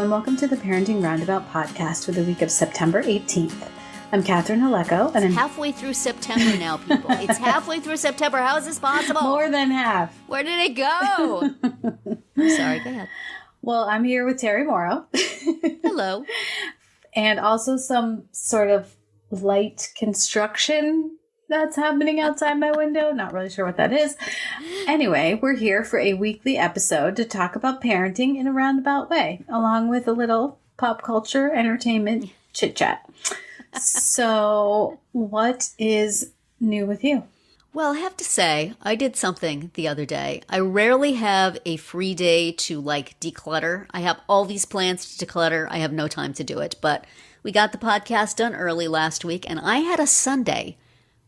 and welcome to the Parenting Roundabout podcast for the week of September 18th. I'm Catherine Haleko, and I'm halfway through September now, people. It's halfway through September. How is this possible? More than half. Where did it go? I'm sorry, go ahead. Well, I'm here with Terry Morrow. Hello. And also some sort of light construction that's happening outside my window. Not really sure what that is. Anyway, we're here for a weekly episode to talk about parenting in a roundabout way, along with a little pop culture entertainment chit-chat. So what is new with you? Well, I have to say, I did something the other day. I rarely have a free day to, declutter. I have all these plans to declutter. I have no time to do it. But we got the podcast done early last week, and I had a Sunday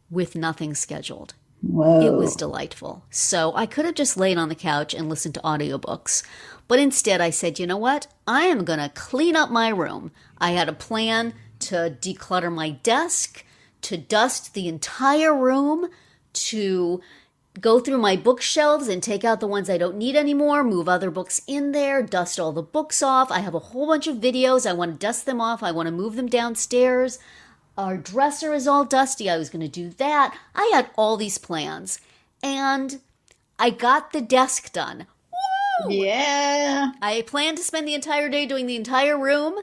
with nothing scheduled. Whoa. It was delightful. So I could have just laid on the couch and listened to audiobooks. But instead I said, you know what? I am going to clean up my room. I had a plan to declutter my desk, to dust the entire room, to go through my bookshelves and take out the ones I don't need anymore, move other books in there, dust all the books off. I have a whole bunch of videos. I want to dust them off. I want to move them downstairs. Our dresser is all dusty. I was going to do that. I had all these plans, and I got the desk done. Woo! Yeah. I planned to spend the entire day doing the entire room.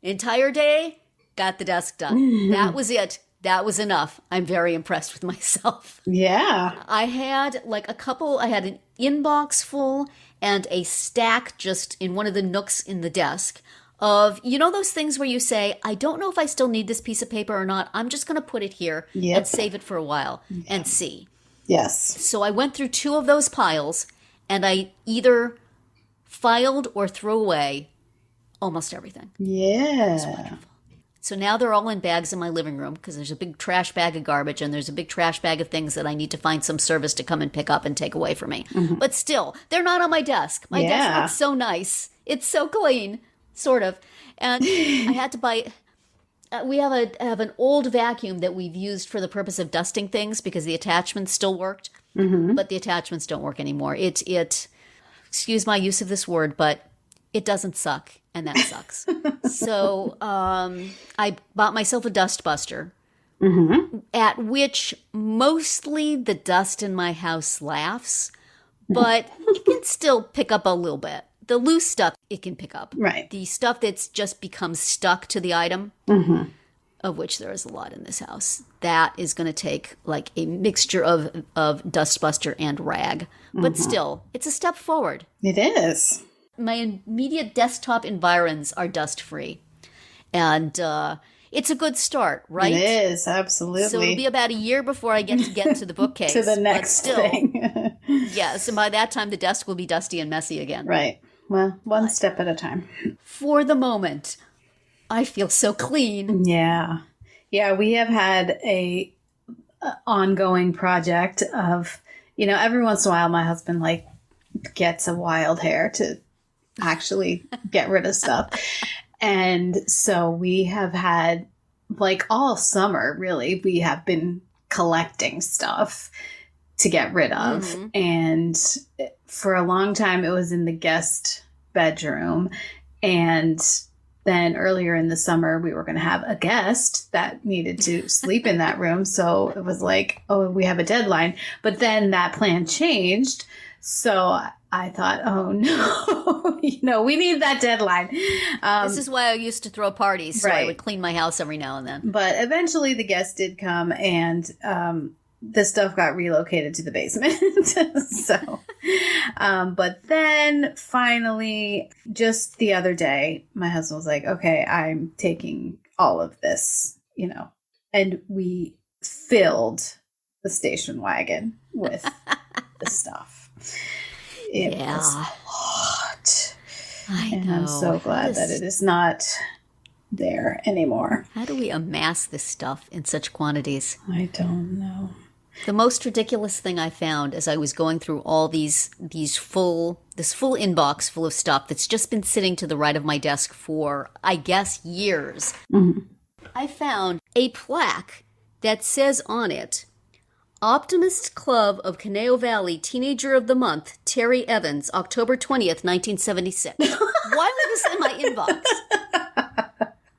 Entire day, got the desk done. That was it. That was enough. I'm very impressed with myself. Yeah. I had I had an inbox full and a stack just in one of the nooks in the desk of, those things where you say, I don't know if I still need this piece of paper or not. I'm just going to put it here and save it for a while and see. Yes. So I went through two of those piles, and I either filed or threw away almost everything. Yeah. It was wonderful. So now they're all in bags in my living room because there's a big trash bag of garbage and there's a big trash bag of things that I need to find some service to come and pick up and take away from me. Mm-hmm. But still, they're not on my desk. My desk looks so nice. It's so clean. Sort of. And I had to buy, we have an old vacuum that we've used for the purpose of dusting things because the attachments still worked, but the attachments don't work anymore. It, excuse my use of this word, but it doesn't suck, and that sucks. So I bought myself a dust buster, at which mostly the dust in my house laughs, but it can still pick up a little bit. The loose stuff, it can pick up. Right. The stuff that's just become stuck to the item, of which there is a lot in this house, that is going to take a mixture of dustbuster and rag. But still, it's a step forward. It is. My immediate desktop environs are dust-free. And it's a good start, right? It is, absolutely. So it'll be about a year before I get to the bookcase. To the next thing. Yes, and by that time, the desk will be dusty and messy again. Right. Well, one step at a time. For the moment, I feel so clean. Yeah. Yeah, we have had a ongoing project of, every once in a while my husband gets a wild hair to actually get rid of stuff. And so we have had all summer, really, we have been collecting stuff to get rid of. And for a long time, it was in the guest bedroom. And then earlier in the summer, we were going to have a guest that needed to sleep in that room. So it was we have a deadline. But then that plan changed. So I thought, oh, no, we need that deadline. This is why I used to throw parties. So I would clean my house every now and then. But eventually the guest did come, and the stuff got relocated to the basement. So, but then finally, just the other day, my husband was like, okay, I'm taking all of this, and we filled the station wagon with the stuff. It was a lot. I know. And I'm so glad that it is not there anymore. How do we amass this stuff in such quantities? I don't know. The most ridiculous thing I found as I was going through all this full inbox full of stuff that's just been sitting to the right of my desk for, I guess, years. I found a plaque that says on it, Optimist Club of Conejo Valley Teenager of the Month, Terry Evans, October 20th, 1976. Why was this in my inbox?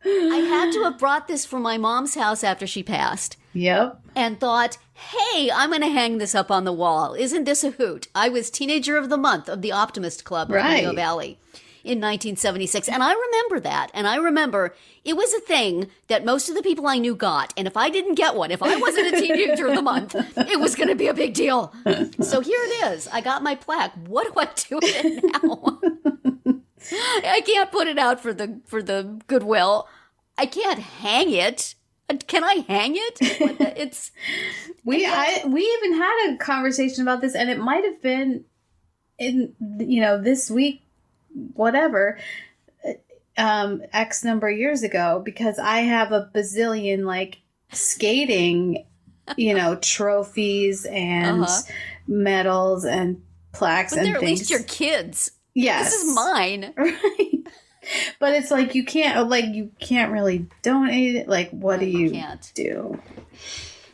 I had to have brought this from my mom's house after she passed. Yep. And thought, hey, I'm going to hang this up on the wall. Isn't this a hoot? I was Teenager of the Month of the Optimist Club of Rio Valley in 1976. And I remember that. And I remember it was a thing that most of the people I knew got. And if I didn't get one, if I wasn't a Teenager of the Month, it was going to be a big deal. So here it is. I got my plaque. What do I do with it now? I can't put it out for the Goodwill. I can't hang it. Can I hang it? It's we even had a conversation about this, and it might have been in this week, whatever, X number of years ago, because I have a bazillion like skating, trophies and medals and plaques, but and they're things. At least your kids. Yes, this is mine. Right. But it's like you can't really donate it. Like, what do you do?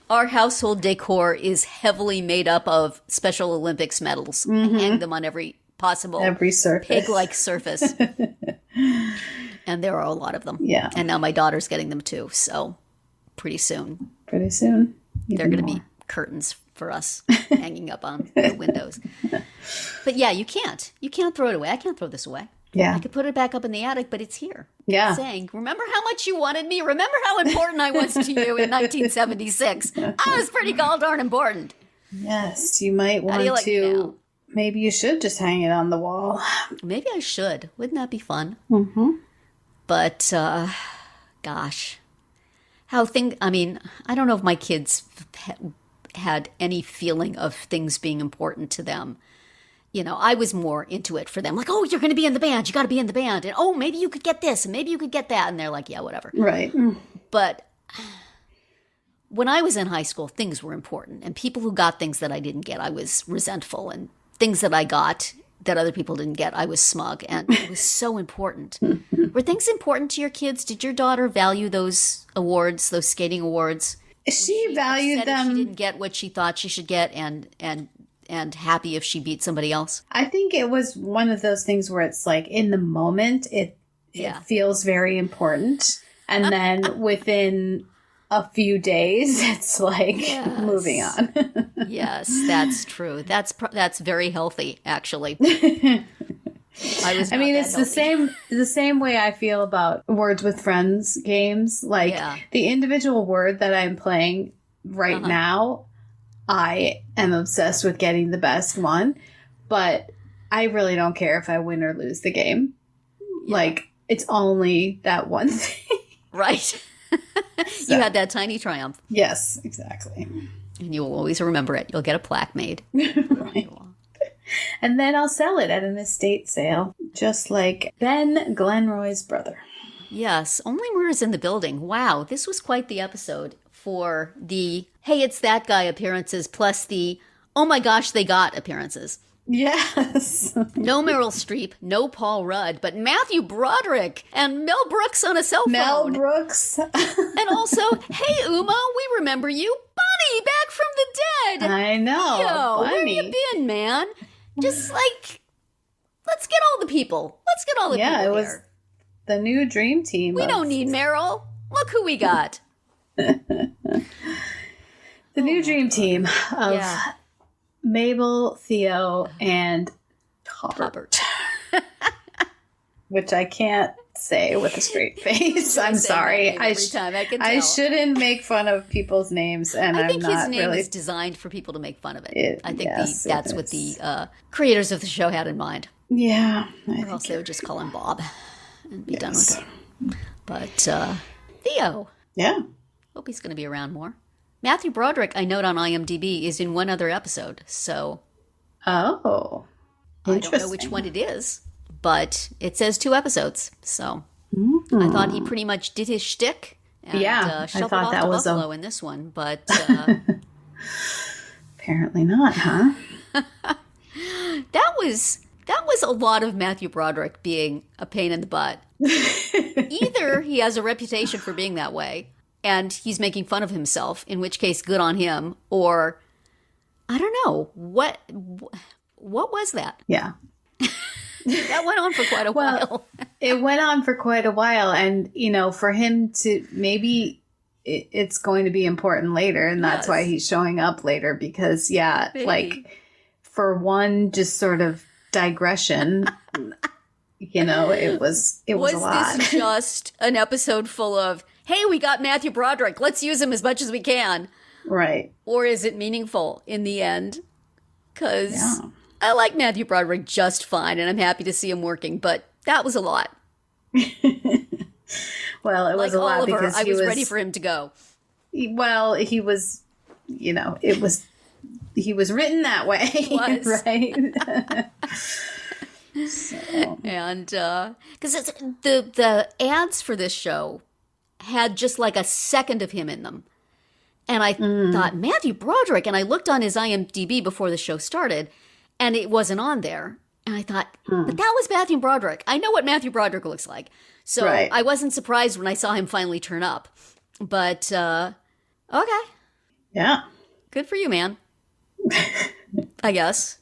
Our household decor is heavily made up of Special Olympics medals. I hang them on every surface, pig-like surface. And there are a lot of them. Yeah. And now my daughter's getting them too. So pretty soon. They're going to be curtains for us hanging up on the windows. But yeah, you can't throw it away. I can't throw this away. Yeah. I could put it back up in the attic, but it's here. Yeah. It's saying, remember how much you wanted me? Remember how important I was to you in 1976? I was pretty darn important. Yes, you might want to. Maybe you should just hang it on the wall. Maybe I should. Wouldn't that be fun? Mm-hmm. But, gosh. I don't know if my kids had any feeling of things being important to them. I was more into it for them. Like, oh, you're going to be in the band. You got to be in the band. And, oh, maybe you could get this. And maybe you could get that. And they're like, yeah, whatever. Right. But when I was in high school, things were important. And people who got things that I didn't get, I was resentful. And things that I got that other people didn't get, I was smug. And it was so important. Were things important to your kids? Did your daughter value those awards, those skating awards? She valued them. If she didn't get what she thought she should get and happy if she beat somebody else? I think it was one of those things where it's like in the moment it feels very important, and then within a few days it's like moving on. Yes, that's true. That's very healthy, actually. It's the same way I feel about Words with Friends games. Like the individual word that I'm playing right now, I am obsessed with getting the best one, but I really don't care if I win or lose the game. Yeah. Like, it's only that one thing. Right. So, you had that tiny triumph. Yes, exactly. And you'll always remember it. You'll get a plaque made. Right. And then I'll sell it at an estate sale, just like Ben Glenroy's brother. Yes, Only Murders in the Building. Wow, this was quite the episode for the hey, it's that guy appearances plus the oh my gosh, they got appearances. Yes. No Meryl Streep, no Paul Rudd, but Matthew Broderick and Mel Brooks on a cell phone. Mel Brooks. And also, hey, Uma, we remember you. Bunny, back from the dead. I know. Theo, Bunny. where you been, man? Just like, let's get all the people. Let's get all the people it was here. The new dream team. We don't need Meryl. Look who we got. The new dream team of Mabel, Theo, and Tobbert. Which I can't say with a straight face. I'm sorry. Every time I can tell. I shouldn't make fun of people's names, and I think I'm not his name really... is designed for people to make fun of it. I think that's what is. The creators of the show had in mind. Yeah. Or else they would just call him Bob and be done with it. But Theo. Yeah. Hope he's going to be around more. Matthew Broderick, I note on IMDb, is in one other episode. So. Oh. I don't know which one it is, but it says 2 episodes. So I thought he pretty much did his shtick and shuffled off to Buffalo in this one. But apparently not, huh? That was a lot of Matthew Broderick being a pain in the butt. Either he has a reputation for being that way, and he's making fun of himself, in which case, good on him, or I don't know what was that? Yeah. That went on for quite a while. It went on for quite a while. And, for him to maybe it's going to be important later. And that's why he's showing up later because, Maybe. for one just sort of digression, it was a lot. Was this just an episode full of, hey, we got Matthew Broderick, let's use him as much as we can? Right. Or is it meaningful in the end? Because I like Matthew Broderick just fine, and I'm happy to see him working, but that was a lot. Well, it was a lot Oliver, because I was ready for him to go. Well, he was, he was written that way. He was. Right? So. And because the ads for this show had just like a second of him in them. And I thought, Matthew Broderick. And I looked on his IMDb before the show started, and it wasn't on there. And I thought, but that was Matthew Broderick. I know what Matthew Broderick looks like. So I wasn't surprised when I saw him finally turn up. But, okay. Yeah. Good for you, man. I guess.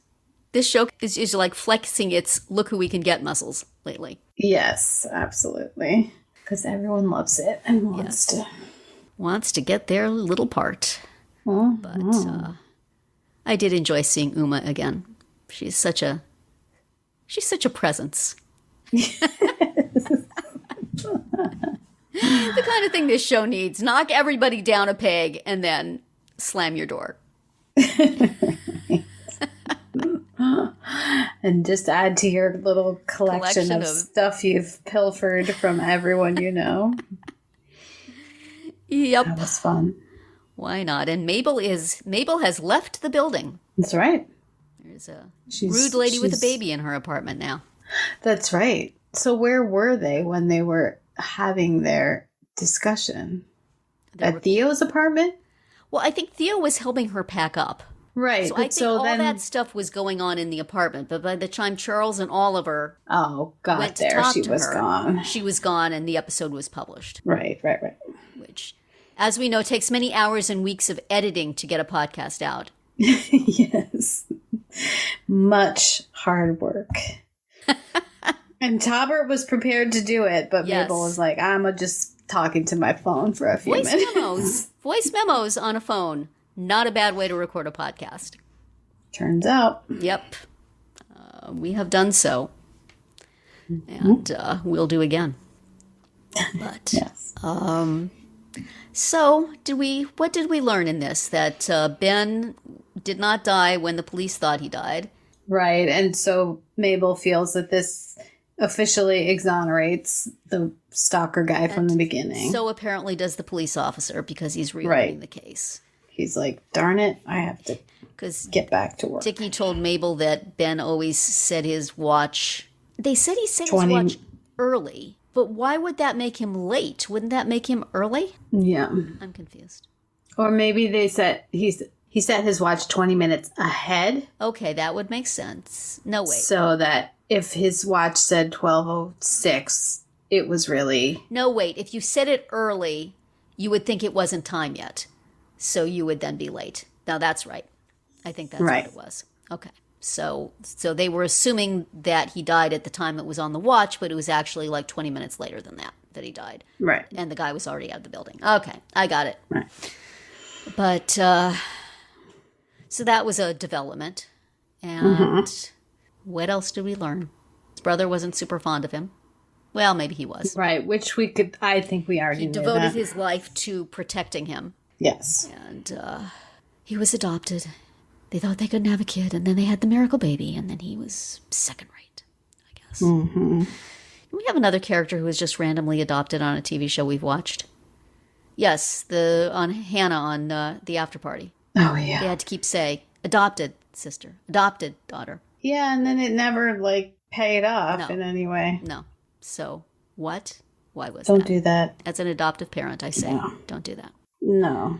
This show is like flexing its look who we can get muscles lately. Yes, absolutely. Because everyone loves it and wants to get their little part. But I did enjoy seeing Uma again. She's such a presence. The kind of thing this show needs. Knock everybody down a peg and then slam your door. And just add to your little collection of stuff you've pilfered from everyone you know. Yep. That was fun. Why not? And Mabel has left the building. That's right. There's a rude lady with a baby in her apartment now. That's right. So where were they when they were having their discussion? At Theo's apartment? Well, I think Theo was helping her pack up. Right. So I think all that stuff was going on in the apartment. But by the time Charles and Oliver went to talk to her, gone. She was gone and the episode was published. Right. Which, as we know, takes many hours and weeks of editing to get a podcast out. Yes. Much hard work. And Taubert was prepared to do it, but Mabel was like, I'm just talking to my phone for a few minutes. Voice memos on a phone. Not a bad way to record a podcast. Turns out. Yep. We have done so. And we'll do again. But, so what did we learn in this? That Ben did not die when the police thought he died. Right. And so Mabel feels that this officially exonerates the stalker guy from the beginning. So apparently does the police officer because he's reopening the case. He's like, darn it, I have to get back to work. Dickie told Mabel that Ben always set his watch. They said he set his watch early, but why would that make him late? Wouldn't that make him early? Yeah. I'm confused. Or maybe they said he set his watch 20 minutes ahead. Okay, that would make sense. No, wait. So that if his watch said 12:06, it was really... No, wait. If you set it early, you would think it wasn't time yet. So you would then be late. Now that's right. I think that's what it was. Okay. So they were assuming that he died at the time it was on the watch, but it was actually like 20 minutes later than that he died. Right. And the guy was already out of the building. Okay. I got it. Right. But, so that was a development. And what else did we learn? His brother wasn't super fond of him. Well, maybe he was. Right. Which I think we already knew that. He devoted his life to protecting him. Yes. And he was adopted. They thought they couldn't have a kid, and then they had the miracle baby, and then he was second rate, I guess. Mm-hmm. We have another character who was just randomly adopted on a TV show we've watched. Yes, on Hannah on the After Party. Oh, yeah. They had to keep saying, adopted sister, adopted daughter. Yeah, and then it never, paid off in any way. No. So, what? Why was Don't do that. As an adoptive parent, I say, don't do that. No,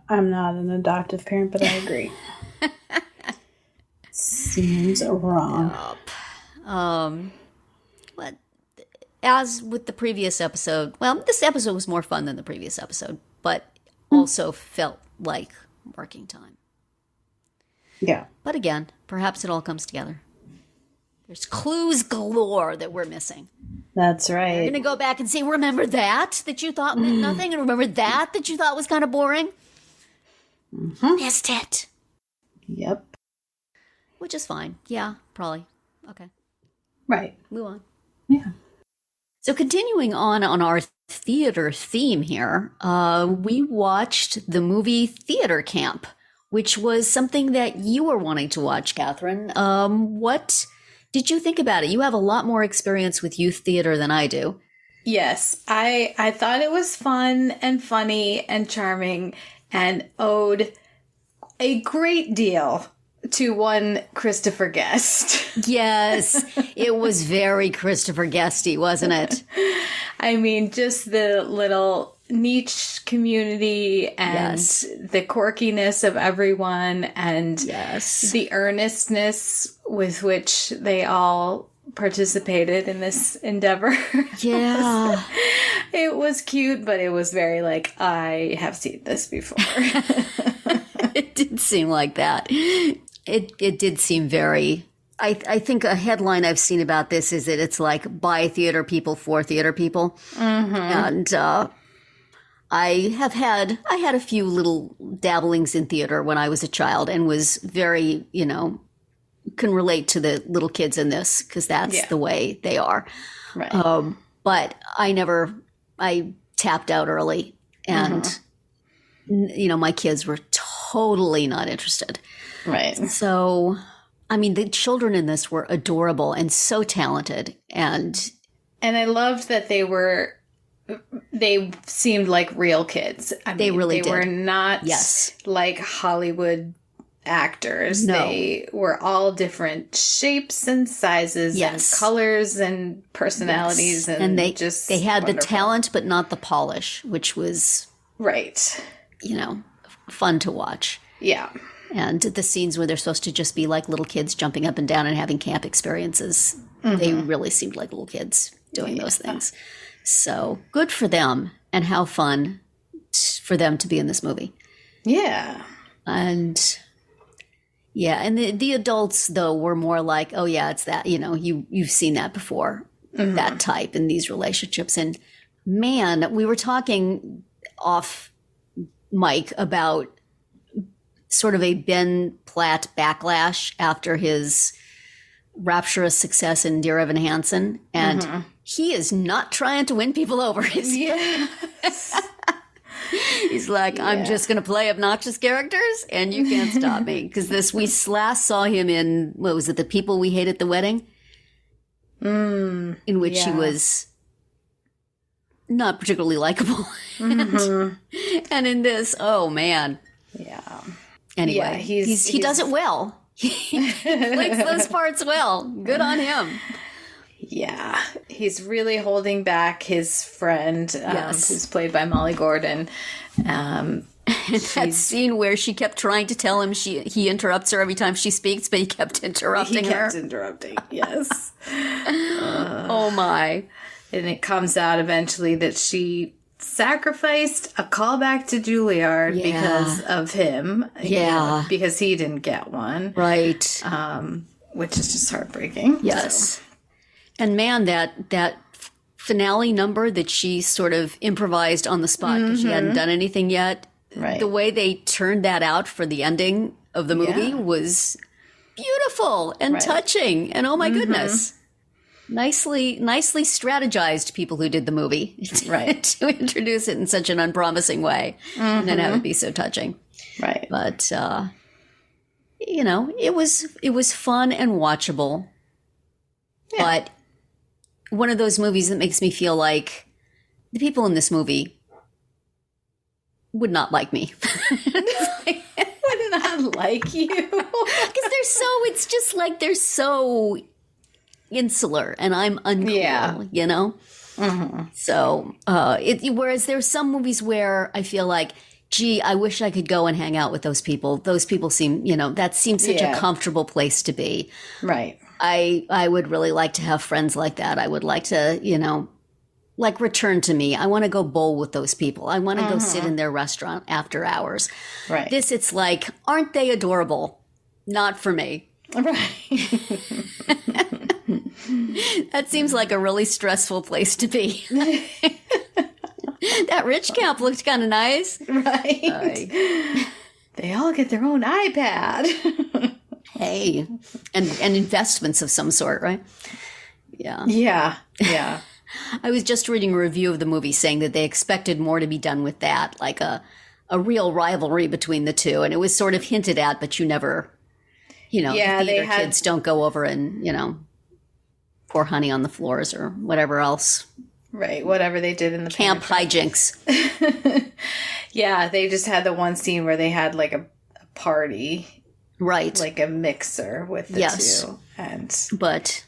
I'm not an adoptive parent, but I agree. Seems wrong. But as with the previous episode, well, this episode was more fun than the previous episode, but also felt like working time. Yeah. But again, perhaps it all comes together. There's clues galore that we're missing. That's You're right. going to go back and say, remember that you thought meant nothing? And remember that you thought was kind of boring? Missed it. Yep. Which is fine. Yeah, probably. Okay. Right. Move on. Yeah. So continuing on our theater theme here, we watched the movie Theater Camp, which was something that you were wanting to watch, Catherine. What did you think about it? You have a lot more experience with youth theater than I do. Yes, I thought it was fun and funny and charming and owed a great deal to one Christopher Guest. Yes, it was very Christopher Guesty, wasn't it? I mean, just the little niche community and the quirkiness of everyone and the earnestness with which they all participated in this endeavor. Yeah. It was cute, but it was very like, I have seen this before. It did seem like that. It did seem very... I think a headline I've seen about this is that it's like by theater people for theater people. And I had a few little dabblings in theater when I was a child and was very, can relate to the little kids in this because that's the way they are. Right. But I tapped out early and, my kids were totally not interested. Right. So, I mean, the children in this were adorable and so talented. And I loved that they seemed like real kids. I mean, they really did. They were not like Hollywood actors. No. They were all different shapes and sizes and colors and personalities. And they had wonderful. the talent, but not the polish, which was, fun to watch. Yeah. And the scenes where they're supposed to just be like little kids jumping up and down and having camp experiences, they really seemed like little kids doing those things. So good for them and how fun for them to be in this movie. Yeah. And the adults, though, were more like, oh, yeah, it's that, you've seen that before, that type in these relationships. And man, we were talking off mic about sort of a Ben Platt backlash after his rapturous success in Dear Evan Hansen. And he is not trying to win people over. Yes. He's like, I'm just going to play obnoxious characters and you can't stop me. Because we last saw him in, what was it, The People We Hate at the Wedding? In which he was not particularly likable. And in this, oh man. Yeah. Anyway, he does it well. He plays those parts well. Good on him. Yeah, he's really holding back his friend, who's played by Molly Gordon. That scene where she kept trying to tell him he interrupts her every time she speaks, but he kept interrupting her. He kept interrupting, yes. Oh my. And it comes out eventually that she sacrificed a callback to Juilliard because of him. Yeah. Because he didn't get one. Right. Which is just heartbreaking. Yes. So. And man, that finale number that she sort of improvised on the spot because she hadn't done anything yet. Right. The way they turned that out for the ending of the movie was beautiful and touching. And oh my goodness. Nicely strategized, people who did the movie, to introduce it in such an unpromising way and then have it be so touching. Right. But, it was fun and watchable. Yeah. But one of those movies that makes me feel like the people in this movie would not like me. Would not like you? Because it's just like they're so insular and I'm uncool, So, whereas there's some movies where I feel like, gee, I wish I could go and hang out with those people. Those people seem, that seems such a comfortable place to be. Right. I would really like to have friends like that. I would like to, like return to me. I want to go bowl with those people. I want to go sit in their restaurant after hours. Right. This, it's like, aren't they adorable? Not for me. Right. That seems like a really stressful place to be. That rich camp looked kind of nice. Right. They all get their own iPad. Hey, and investments of some sort, right? Yeah. Yeah. I was just reading a review of the movie saying that they expected more to be done with that, like a real rivalry between the two. And it was sort of hinted at, but you never, the theater kids don't go over and, pour honey on the floors or whatever else. Right, whatever they did in the camp hijinks. Yeah, they just had the one scene where they had like a party. Right. Like a mixer with the two. But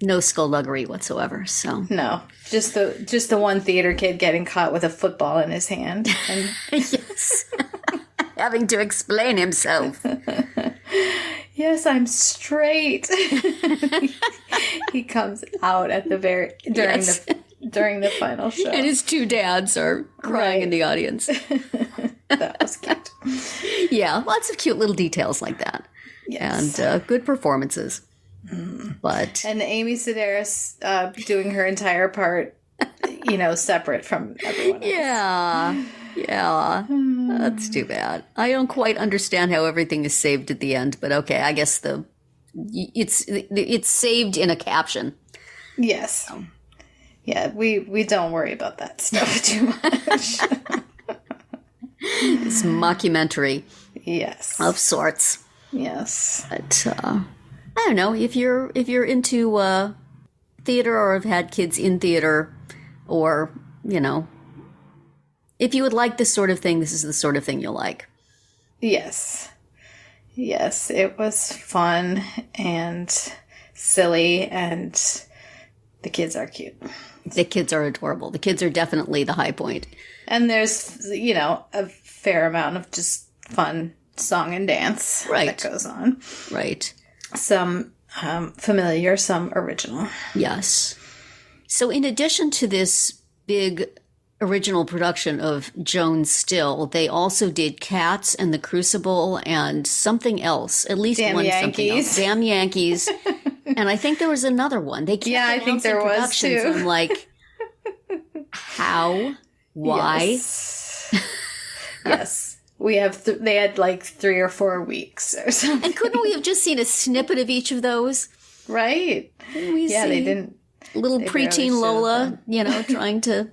no skullduggery whatsoever. So no, just the one theater kid getting caught with a football in his hand. And yes. Having to explain himself. Yes, I'm straight. He comes out at the during the final show. And his two dads are crying in the audience. That was cute. Yeah, lots of cute little details like that. Yes. And good performances. But and Amy Sedaris doing her entire part, separate from everyone else. Yeah. That's too bad. I don't quite understand how everything is saved at the end, but okay, I guess it's saved in a caption. Yes. So. Yeah, we don't worry about that stuff too much. It's mockumentary. Yes. Of sorts. Yes. But I don't know, if you're into theater or have had kids in theater, or, if you would like this sort of thing, this is the sort of thing you'll like. Yes. Yes, it was fun and silly, and the kids are cute. The kids are adorable. The kids are definitely the high point. And there's, a fair amount of just fun song and dance that goes on. Right. Some familiar, some original. Yes. So in addition to this big original production of Joan Still, they also did Cats and The Crucible and something else. At least Damn one Yankees. something else. Damn Yankeees. And I think there was another one. They kept I think there was too. I'm like, how? Why? Yes. We have. They had like 3 or 4 weeks or something. And couldn't we have just seen a snippet of each of those? Right. They didn't. Little preteen Lola, trying to.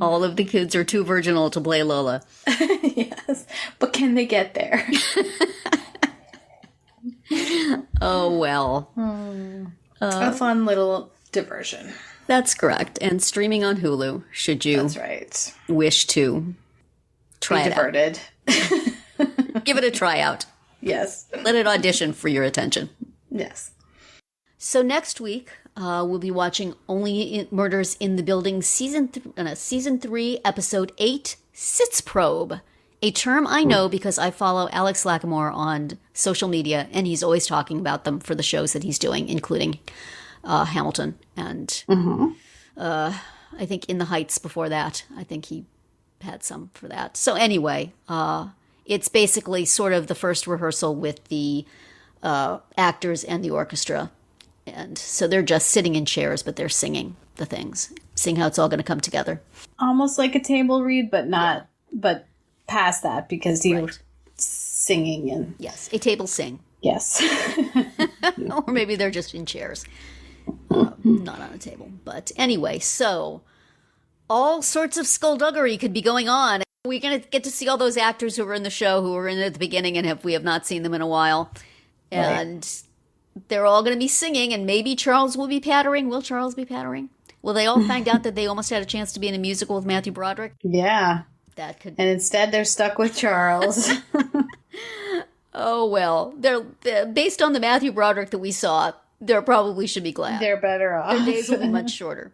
All of the kids are too virginal to play Lola. Yes, but can they get there? Oh, well. A fun little diversion. That's correct. And streaming on Hulu, should you That's right. wish to try it diverted. Out. Give it a tryout. Yes. Let it audition for your attention. Yes. So next week, we'll be watching Only Murders in the Building, Season 3, Episode 8, Sitzprobe. A term I know because I follow Alex Lacamoire on social media, and he's always talking about them for the shows that he's doing, including Hamilton. And I think In the Heights before that. I think he had some for that. So anyway, it's basically sort of the first rehearsal with the actors and the orchestra. And so they're just sitting in chairs, but they're singing the things, seeing how it's all going to come together. Almost like a table read, but not, but past that, because you're singing and... Yes, a table sing. Yes. Or maybe they're just in chairs, not on a table. But anyway, so all sorts of skullduggery could be going on. We're going to get to see all those actors who were in the show, who were in it at the beginning, and we have not seen them in a while. And... they're all going to be singing, and maybe Charles will be pattering. Will Charles be pattering? Will they all find out that they almost had a chance to be in a musical with Matthew Broderick? Yeah. That could. And instead, they're stuck with Charles. Oh, well. They're based on the Matthew Broderick that we saw, they probably should be glad. They're better off. Their days will be much shorter.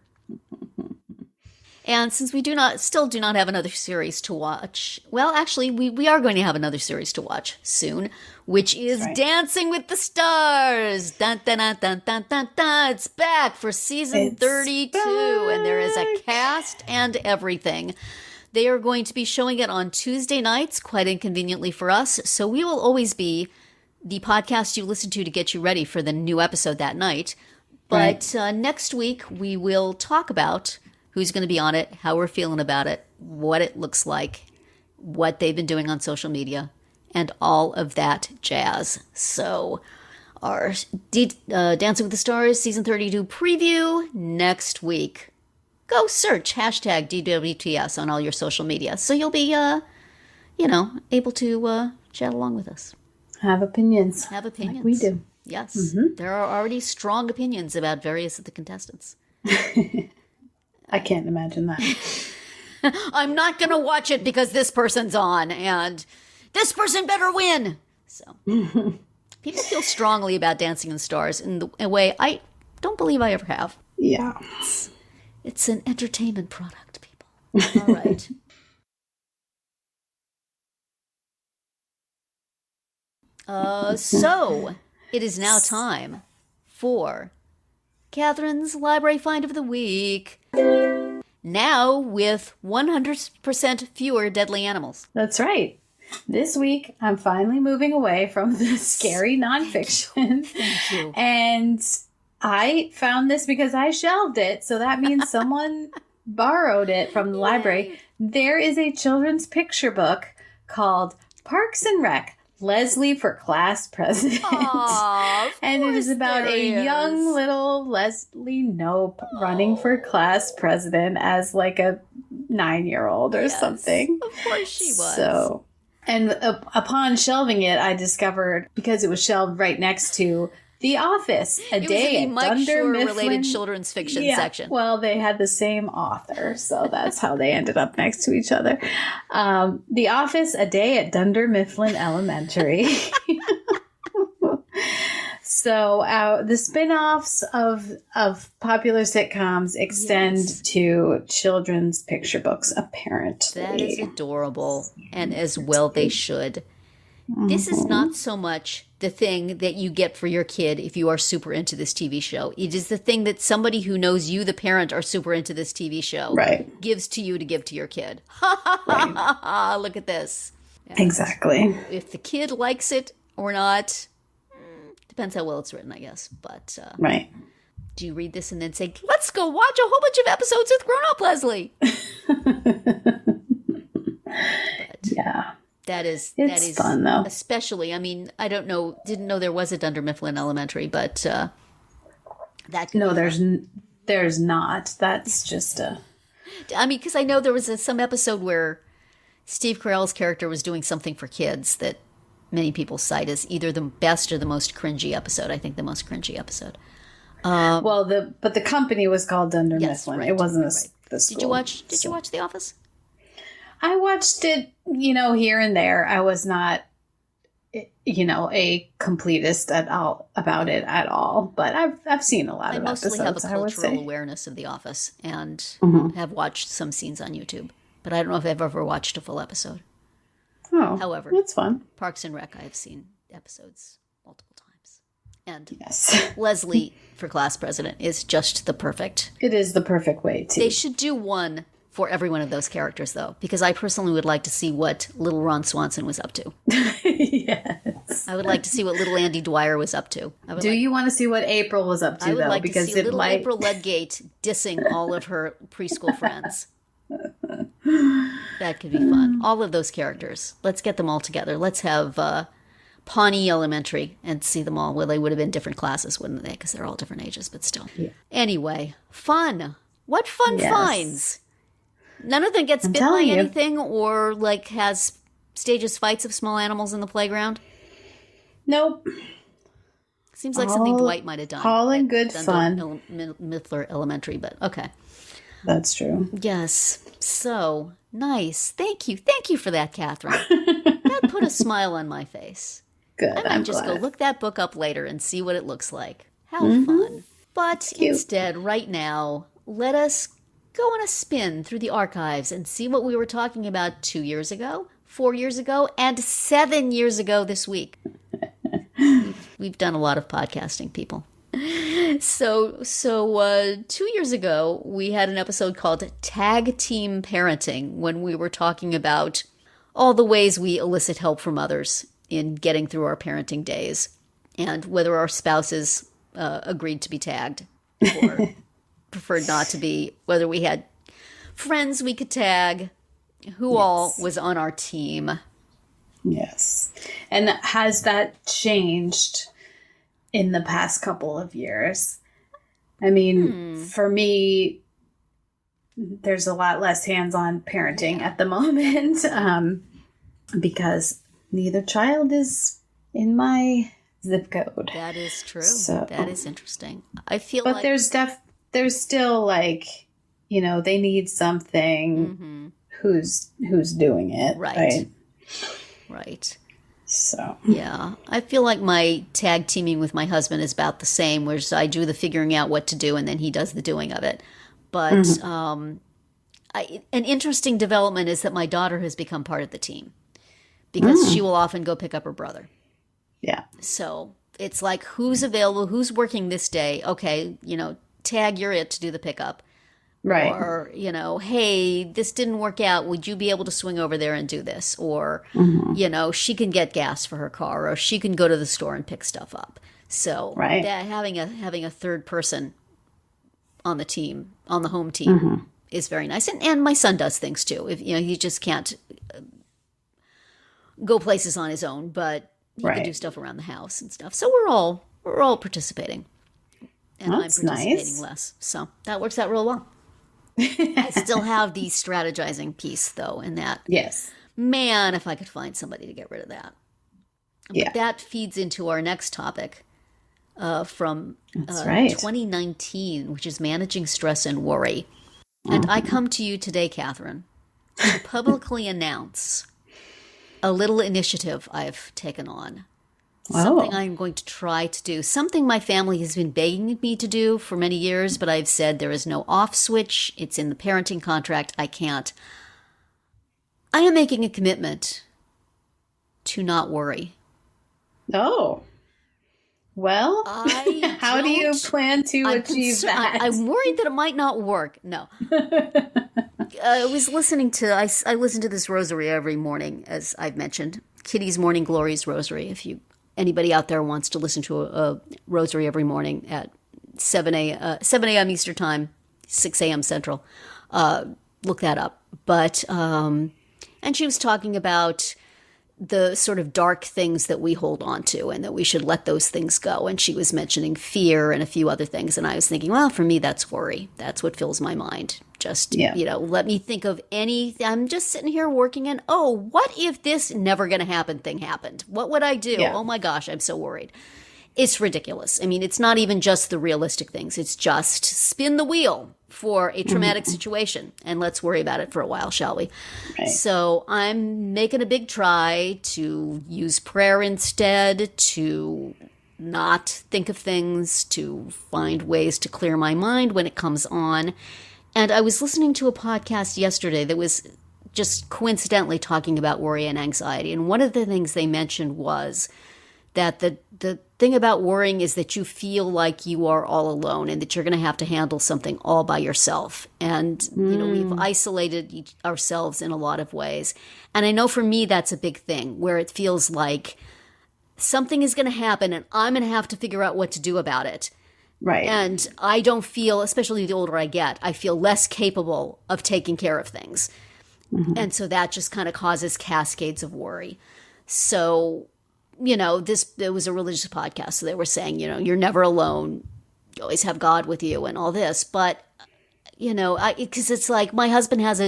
And since we still do not have another series to watch, well, actually, we are going to have another series to watch soon, which is Dancing with the Stars. Dun, dun, dun, dun, dun, dun, dun. It's back for season 32, and there is a cast and everything. They are going to be showing it on Tuesday nights, quite inconveniently for us, so we will always be the podcast you listen to get you ready for the new episode that night. But next week, we will talk about who's going to be on it, how we're feeling about it, what it looks like, what they've been doing on social media, and all of that jazz. So our Dancing with the Stars Season 32 preview next week. Go search hashtag DWTS on all your social media. So you'll be, able to chat along with us. Have opinions. Have opinions. Like we do. Yes. Mm-hmm. There are already strong opinions about various of the contestants. I can't imagine that. I'm not going to watch it because this person's on and this person better win. So people feel strongly about Dancing with the Stars in a way I don't believe I ever have. Yeah. It's an entertainment product, people. All right. So it is now time for Catherine's Library Find of the Week. Now with 100% fewer deadly animals. That's right. This week, I'm finally moving away from the scary nonfiction. Thank you. And I found this because I shelved it. So that means someone borrowed it from the library. There is a children's picture book called Parks and Rec, Leslie for Class President. Aww, and it is about a young little Leslie Knope running for class president as like a 9-year-old or something. Of course she was. So, and upon shelving it, I discovered, because it was shelved right next to The Office, a day at Mike Dunder Schur Mifflin related children's fiction section. Well, they had the same author, so that's how they ended up next to each other. The Office, a day at Dunder Mifflin Elementary. So the spin-offs of popular sitcoms extend to children's picture books, apparently. That is adorable, and as well they should. This is not so much the thing that you get for your kid if you are super into this TV show. It is the thing that somebody who knows you, the parent, are super into this TV show, gives to you to give to your kid. Ha ha ha ha ha! Look at this. And exactly. if the kid likes it or not, depends how well it's written, I guess. But right. Do you read this and then say, "Let's go watch a whole bunch of episodes with Grown Up Leslie"? Yeah. That is fun, though. Especially, I mean, I didn't know there was a Dunder Mifflin Elementary, but that no, there's not. That's just a. I mean, because I know there was some episode where Steve Carell's character was doing something for kids that many people cite as either the best or the most cringy episode. I think the most cringy episode. But the company was called Dunder Mifflin. Right, it wasn't the school. Did you watch The Office? I watched it, here and there. I was not, a completely about it at all. But I've seen a lot of episodes. I mostly have a cultural awareness of The Office and have watched some scenes on YouTube. But I don't know if I've ever watched a full episode. Oh, however, it's fun. Parks and Rec, I have seen episodes multiple times. And yes. Leslie for class president is just the perfect. It is the perfect way to. They should do one for every one of those characters, though, because I personally would like to see what little Ron Swanson was up to. Yes. I would like to see what little Andy Dwyer was up to. You want to see what April was up to, I would though? like because to see little April Ludgate dissing all of her preschool friends. That could be fun. All of those characters. Let's get them all together. Let's have Pawnee Elementary and see them all. Well, they would have been different classes, wouldn't they? Because they're all different ages, but still. Yeah. Anyway, fun. What fun finds? None of them gets bitten by anything or has stages fights of small animals in the playground? Nope. Seems like something Dwight might have done. All in good fun. Mifflin Elementary, but okay. That's true. Yes. So, nice. Thank you. Thank you for that, Catherine. That put a smile on my face. Good. I might just go look that book up later and see what it looks like. How fun. But instead, right now, let us go on a spin through the archives and see what we were talking about 2 years ago, 4 years ago, and 7 years ago this week. We've done a lot of podcasting, people. So 2 years ago, we had an episode called Tag Team Parenting when we were talking about all the ways we elicit help from others in getting through our parenting days, and whether our spouses agreed to be tagged or preferred not to be, whether we had friends we could tag, who all was on our team. Yes. And has that changed in the past couple of years? I mean, for me, there's a lot less hands-on parenting at the moment because neither child is in my zip code. That is true. So, that is interesting. I feel but like there's still like, you know, they need something. Who's doing it, right. So yeah, I feel like my tag teaming with my husband is about the same, where I do the figuring out what to do and then he does the doing of it. But an interesting development is that my daughter has become part of the team because she will often go pick up her brother. Yeah. So it's like, who's available, who's working this day? Okay, you know, tag, you're it to do the pickup. Right. Or, you know, hey, this didn't work out. Would you be able to swing over there and do this? Or, you know, she can get gas for her car, or she can go to the store and pick stuff up. So that having a third person on the team, on the home team, is very nice. And my son does things too. If you know, he just can't go places on his own, but he can do stuff around the house and stuff. So we're all participating, and That's I'm participating nice. less. So that works out real well. I still have the strategizing piece, though, in that. Yes. Man, if I could find somebody to get rid of that. Yeah. But that feeds into our next topic from 2019, which is managing stress and worry. And I come to you today, Catherine, to publicly announce a little initiative I've taken on. Something I'm going to try to do. Something my family has been begging me to do for many years, but I've said there is no off switch. It's in the parenting contract. I can't. I am making a commitment to not worry. Oh. Well, how do you plan to achieve that? I'm worried that it might not work. No. I was listening to, I listen to this rosary every morning, as I've mentioned. Kitty's Morning Glories Rosary, if anybody out there wants to listen to a rosary every morning at 7 a.m. Eastern Time, 6 a.m. Central. Look that up. But, and she was talking about the sort of dark things that we hold on to and that we should let those things go. And she was mentioning fear and a few other things. And I was thinking, well, for me, that's worry. That's what fills my mind. Just, you know, let me think of I'm just sitting here working and, oh, what if this never going to happen thing happened? What would I do? Yeah. Oh my gosh, I'm so worried. It's ridiculous. I mean, it's not even just the realistic things. It's just spin the wheel for a traumatic situation and let's worry about it for a while, shall we? Right. So I'm making a big try to use prayer instead, to not think of things, to find ways to clear my mind when it comes on. And I was listening to a podcast yesterday that was just coincidentally talking about worry and anxiety. And one of the things they mentioned was that the thing about worrying is that you feel like you are all alone and that you're going to have to handle something all by yourself. And, you know, we've isolated ourselves in a lot of ways. And I know for me, that's a big thing where it feels like something is going to happen and I'm going to have to figure out what to do about it. Right. And I don't feel, especially the older I get, I feel less capable of taking care of things. And so that just kind of causes cascades of worry. So, you know, it was a religious podcast. So they were saying, you know, you're never alone. You always have God with you and all this. But, you know, because it's like my husband has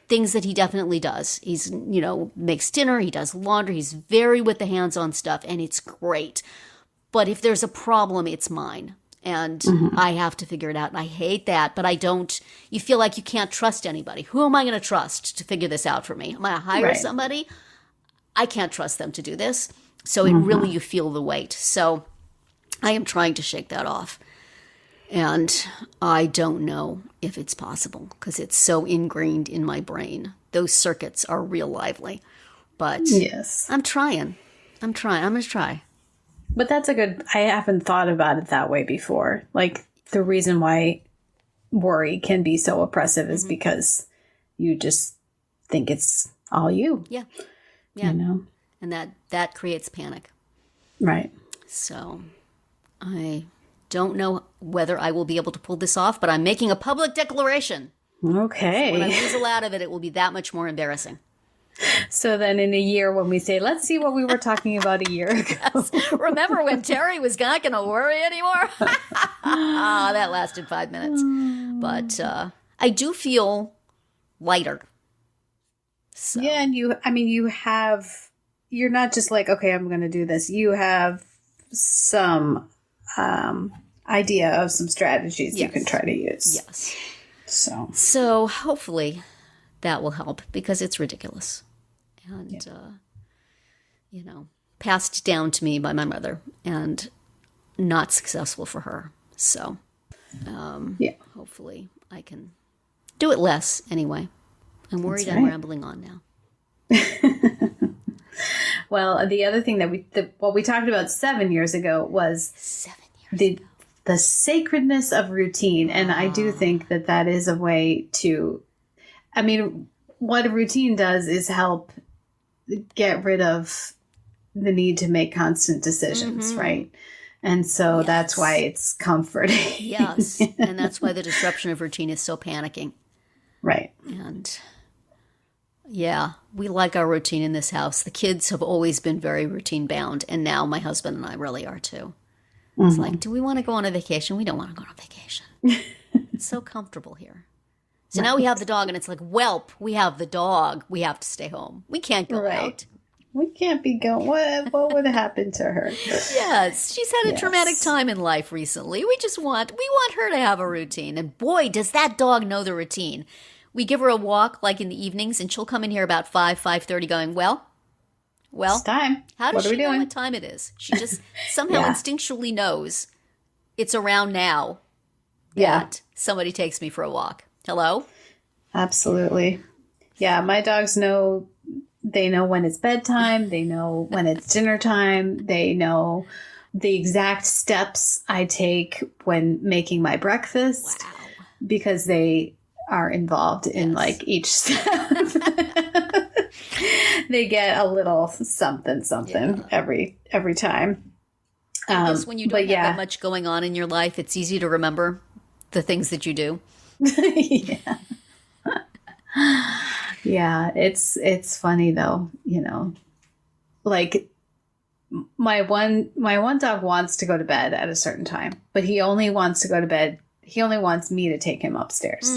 things that he definitely does. He's, you know, makes dinner. He does laundry. He's very with the hands-on stuff. And it's great. But if there's a problem, it's mine. And I have to figure it out. And I hate that. But you feel like you can't trust anybody. Who am I going to trust to figure this out for me? Am I going to hire somebody? I can't trust them to do this. So it really, you feel the weight. So I am trying to shake that off. And I don't know if it's possible because it's so ingrained in my brain. Those circuits are real lively. But yes, I'm trying. I'm going to try. But that's I haven't thought about it that way before. Like the reason why worry can be so oppressive is because you just think it's all you. Yeah. You know? And that creates panic. Right. So I don't know whether I will be able to pull this off, but I'm making a public declaration. Okay. So when I weasel out of it, it will be that much more embarrassing. So then in a year when we say, let's see what we were talking about a year ago. Yes. Remember when Terry was not going to worry anymore? That lasted 5 minutes. But I do feel lighter. So. Yeah, and you're not just like, okay, I'm going to do this. You have some idea of some strategies you can try to use. Yes. So hopefully that will help because it's ridiculous. And, passed down to me by my mother and not successful for her. So, hopefully I can do it less anyway. I'm worried I'm rambling on now. Well, the other thing that what we talked about 7 years ago was 7 years ago. The sacredness of routine. And I do think that is a way to, what a routine does is help get rid of the need to make constant decisions, right? And so that's why it's comforting. Yes. And that's why the disruption of routine is so panicking. Right. And yeah, we like our routine in this house. The kids have always been very routine bound. And now my husband and I really are too. It's like, do we want to go on a vacation? We don't want to go on a vacation. It's so comfortable here. So now we have the dog, and it's like, welp, we have the dog. We have to stay home. We can't go out. We can't be going. What would have happened to her? Yes, she's had a traumatic time in life recently. We want her to have a routine. And boy, does that dog know the routine. We give her a walk like in the evenings, and she'll come in here about 5:30 going, well, it's time. How does she know what time it is? She just somehow instinctually knows it's around now that somebody takes me for a walk. Hello? Absolutely. Yeah, my dogs know. They know when it's bedtime. They know when it's dinner time. They know the exact steps I take when making my breakfast because they are involved in like each step. They get a little something every time. I guess when you don't have that much going on in your life, it's easy to remember the things that you do. Yeah, it's funny though, like my one dog wants to go to bed at a certain time, but he only wants to go to bed. He only wants me to take him upstairs.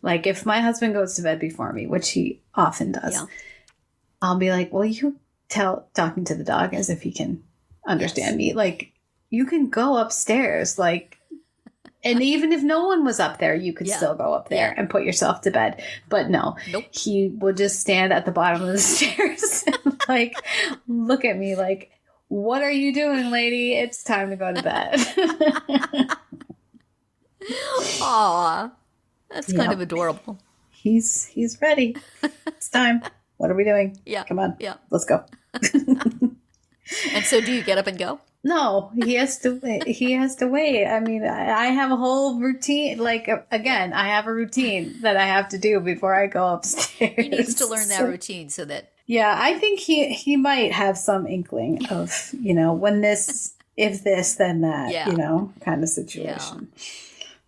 Like if my husband goes to bed before me, which he often does, I'll be like, well, you talking to the dog as if he can understand me. Like you can go upstairs, like, and even if no one was up there, you could still go up there and put yourself to bed. But no, he would just stand at the bottom of the stairs and like look at me like, what are you doing, lady? It's time to go to bed. Aw, that's kind of adorable. He's ready. It's time. What are we doing? Yeah. Come on. Yeah. Let's go. And so do you get up and go? No, he has to wait. He has to wait. I have a whole routine. Like, again, I have a routine that I have to do before I go upstairs. He needs to learn that routine so that... Yeah, I think he might have some inkling of, when this, if this, then that, kind of situation. Yeah.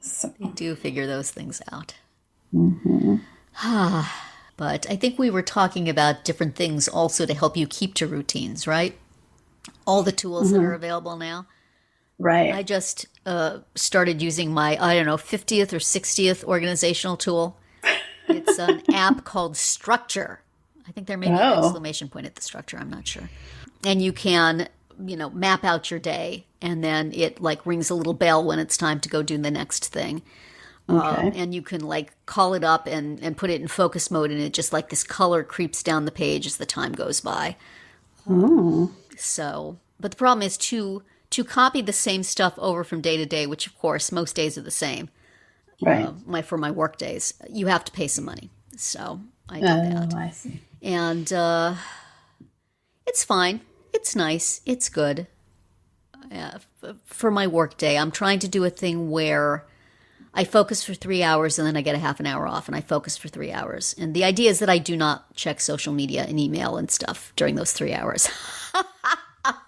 So. You do figure those things out. Mm-hmm. But I think we were talking about different things also to help you keep to routines, right? All the tools that are available now. Right. I just started using my, 50th or 60th organizational tool. It's an app called Structure. I think there may be an exclamation point at the structure. I'm not sure. And you can, map out your day. And then it like rings a little bell when it's time to go do the next thing. Okay. And you can like call it up and put it in focus mode. And it just like this color creeps down the page as the time goes by. So, but the problem is to copy the same stuff over from day to day, which of course most days are the same. Right. For my work days, you have to pay some money. So I did that. I see. And it's fine. It's nice. It's good. For my work day, I'm trying to do a thing where I focus for 3 hours and then I get a half an hour off, and I focus for 3 hours. And the idea is that I do not check social media and email and stuff during those 3 hours.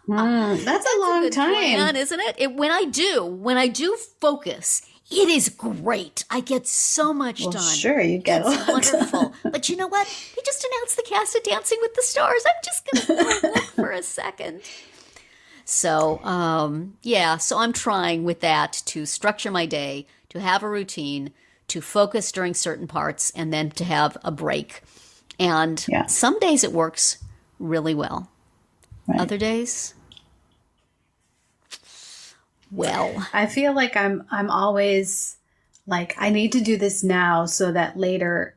That's a long time, plan, isn't it? When I do focus, it is great. I get so much done. Sure, you get it's wonderful. But you know what? They just announced the cast of Dancing with the Stars. I'm just going to look for a second. So, so I'm trying with that to structure my day, to have a routine, to focus during certain parts, and then to have a break. And some days it works really well. Right. Other days, well, I feel like I'm always like, I need to do this now so that later,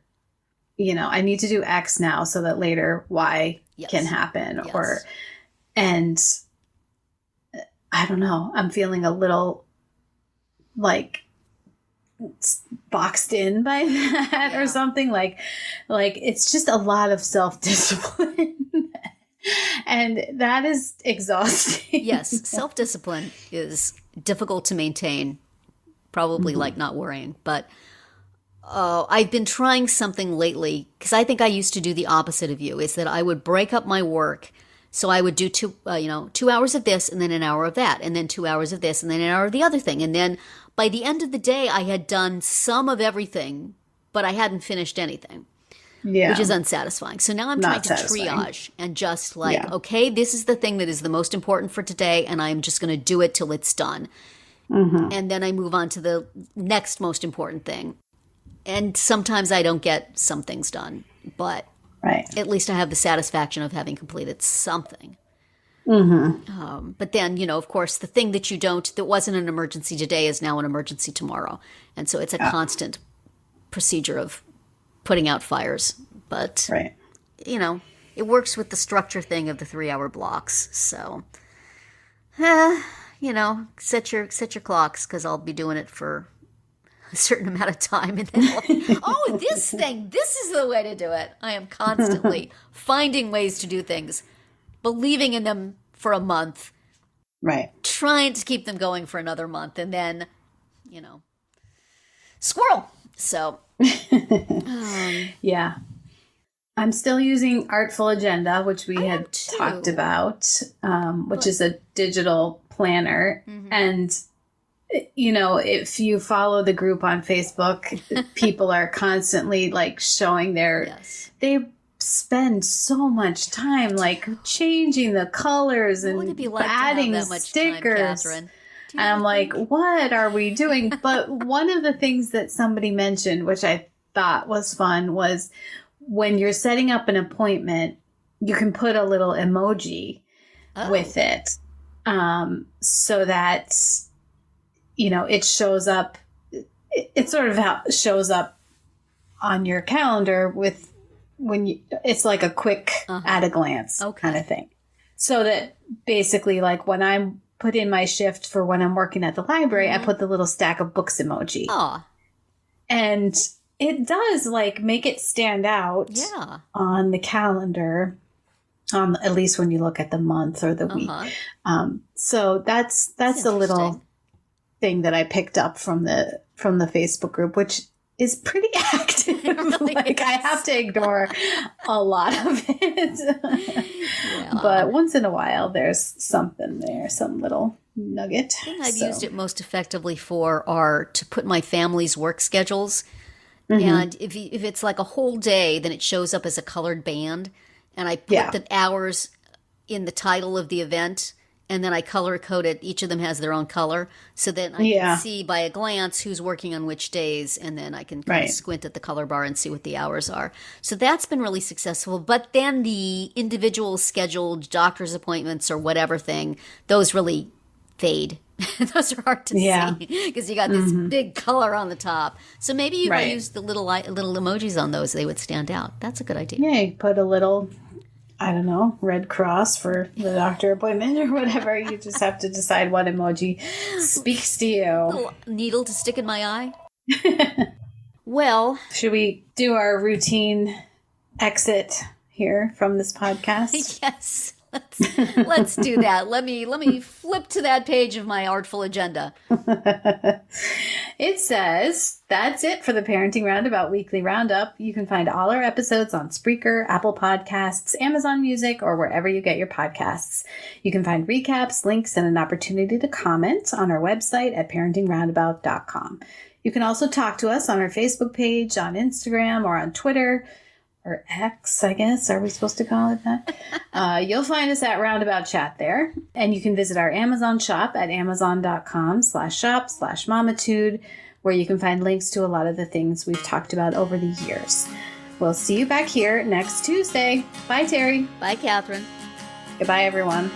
I need to do X now so that later Y can happen. Yes. And I don't know, I'm feeling a little like boxed in by that or something, like it's just a lot of self-discipline. And that is exhausting. Yes, self-discipline is difficult to maintain, probably like not worrying. But I've been trying something lately, because I think I used to do the opposite of you, is that I would break up my work. So I would do 2 hours of this and then an hour of that, and then 2 hours of this and then an hour of the other thing. And then by the end of the day, I had done some of everything, but I hadn't finished anything. Yeah. Which is unsatisfying. So now I'm trying to triage and just okay, this is the thing that is the most important for today, and I'm just going to do it till it's done. Mm-hmm. And then I move on to the next most important thing. And sometimes I don't get some things done, but at least I have the satisfaction of having completed something. Mm-hmm. But then, of course, the thing that wasn't an emergency today is now an emergency tomorrow. And so it's a constant procedure of putting out fires, but it works with the structure thing of the 3-hour blocks. So, set your clocks, because I'll be doing it for a certain amount of time, and then this is the way to do it. I am constantly finding ways to do things, believing in them for a month, trying to keep them going for another month, and then, squirrel. So. I'm still using Artful Agenda, which we had talked about, which is a digital planner. Mm-hmm. And, if you follow the group on Facebook, people are constantly showing they spend so much time changing the colors and adding stickers. Time, and I'm like, what are we doing? But one of the things that somebody mentioned, which I thought was fun, was when you're setting up an appointment, you can put a little emoji with it, so that, it shows up. It sort of shows up on your calendar it's like a quick at a glance kind of thing. So that basically, when I'm put in my shift for when I'm working at the library, I put the little stack of books emoji. And it does make it stand out on the calendar, at least when you look at the month or the week. So that's a little thing that I picked up from the Facebook group, which is pretty active. Really I have to ignore a lot of it. But once in a while, there's something there, some little nugget. The thing I've used it most effectively for are to put my family's work schedules. Mm-hmm. And if it's a whole day, then it shows up as a colored band. And I put the hours in the title of the event. And then I color code it. Each of them has their own color. So then I can see by a glance who's working on which days. And then I can kind of squint at the color bar and see what the hours are. So that's been really successful. But then the individual scheduled doctor's appointments or whatever thing, those really fade. Those are hard to see because you got this big color on the top. So maybe you can use the little emojis on those. They would stand out. That's a good idea. Yeah, you put a little, I don't know, red cross for the doctor appointment or whatever. You just have to decide what emoji speaks to you. A little needle to stick in my eye. Well. Should we do our routine exit here from this podcast? Yes. Let's do that. Let me flip to that page of my artful agenda. It says, that's it for the Parenting Roundabout Weekly Roundup. You can find all our episodes on Spreaker, Apple Podcasts, Amazon Music, or wherever you get your podcasts. You can find recaps, links, and an opportunity to comment on our website at parentingroundabout.com. You can also talk to us on our Facebook page, on Instagram, or on Twitter. Or X, I guess. Are we supposed to call it that? You'll find us at Roundabout Chat there. And you can visit our Amazon shop at amazon.com/shop/mamitude, where you can find links to a lot of the things we've talked about over the years. We'll see you back here next Tuesday. Bye, Terry. Bye, Catherine. Goodbye, everyone.